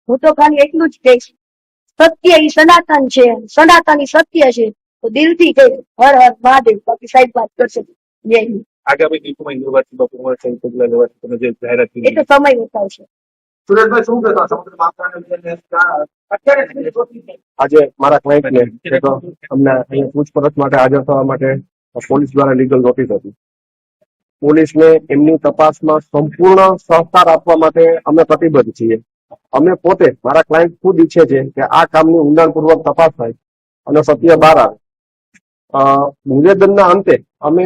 હું તો ખાલી એટલું જ કહીશ, સત્ય ઈ સનાતન છે, સનાતન ઈ સત્ય છે, તો દિલથી કહે હર હર મહાદેવ. બાકી સાહેબ વાત કરશે. જય હિન્દ. આગામી દિવસોમાં યુનિવર્સિટી બાપુમાં સહિત પગલાં લેવાથી તમે જે જાહેરાત કરી એ તો સમય બતાવશે. સુરેશભાઈ શું કહેતો સમુદ્ર અત્યારે આજે મારા ક્લાયન્ટને અમને અહીંયા પૂછપરછ માટે હાજર થવા માટે પોલીસ દ્વારા લીગલ નોટિસ હતી. પોલીસને એમની તપાસમાં સંપૂર્ણ સહકાર આપવા માટે અમે પ્રતિબદ્ધ છીએ. અમે પોતે મારા ક્લાયન્ટ ખુદ ઈચ્છે છે કે આ કામની ઊંડાણપૂર્વક તપાસ થાય અને સત્ય બહાર આવે. નિવેદનના અંતે અમે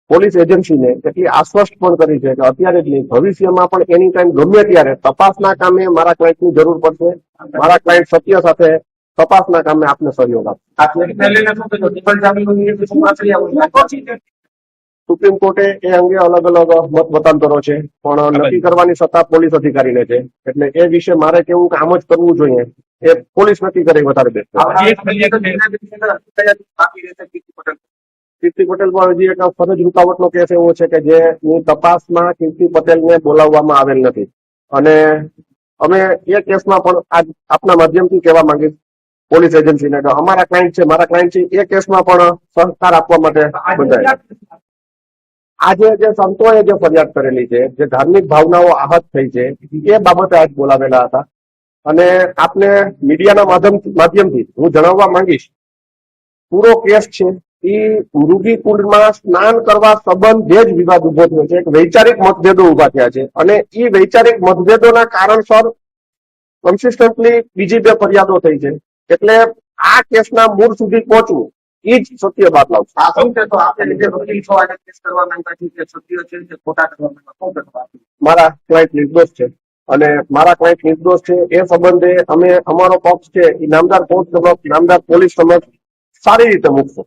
પોલીસ એજન્સીને એટલી આશ્વસ્ત પણ કરી છે કે અત્યારે જ નહીં, ભવિષ્યમાં પણ એની ટાઈમ ગમે ત્યારે તપાસના કામે મારા ક્લાયન્ટની જરૂર પડશે. મારા ક્લાયન્ટ સત્ય સાથે તપાસના કામે આપને સહયોગ આપશે. સુપ્રીમ કોર્ટે એ અંગે અલગ અલગ મત મતાંતરો છે, પણ નક્કી કરવાની સત્તા પોલીસ અધિકારીને છે. એટલે એ વિશે મારે કેવું કે આમ જ કરવું જોઈએ એ પોલીસ નક્કી કરે વધારે બેસ્ટ. કીર્તિ પટેલ પર હજી એક ફરજ રૂકાવટનો કેસ એવો છે કે જેની તપાસમાં કીર્તિ પટેલને બોલાવવામાં આવેલ નથી. અને અમે એ કેસમાં પણ આપના માધ્યમથી કહેવા માંગીશ પોલીસ એજન્સીને કે અમારા ક્લાયન્ટ છે, મારા ક્લાયન્ટ છે, એ કેસમાં પણ સહકાર આપવા માટે બંધાય. આજે જે સંતોએ જે ફરિયાદ કરેલી છે, જે ધાર્મિક ભાવનાઓ આહત થઈ છે, એ બાબતે આજ બોલાવેલા હતા. અને આપને મીડિયાના માધ્યમથી હું જણાવવા માંગીશ, પૂરો કેસ છે એ મૃગી કુંડમાં સ્નાન કરવા સંબંધે જ વિવાદ ઉભો થયો છે. એક વૈચારિક મતભેદો ઉભા થયા છે અને એ વૈચારિક મતભેદોના કારણસર કન્સિસ્ટન્ટલી બીજી બે ફરિયાદો થઈ છે. એટલે આ કેસના મૂળ સુધી પહોંચવું એ જ સત્ય બાદ લાવશે. મારા ક્લાયન્ટ નિર્દોષ છે અને મારા ક્લાયન્ટ નિર્દોષ છે એ સંબંધે અમે અમારો પક્ષ છે એ નામદાર કોર્ટ સમક્ષ, નામદાર પોલીસ સમક્ષ સારી રીતે મૂકશું.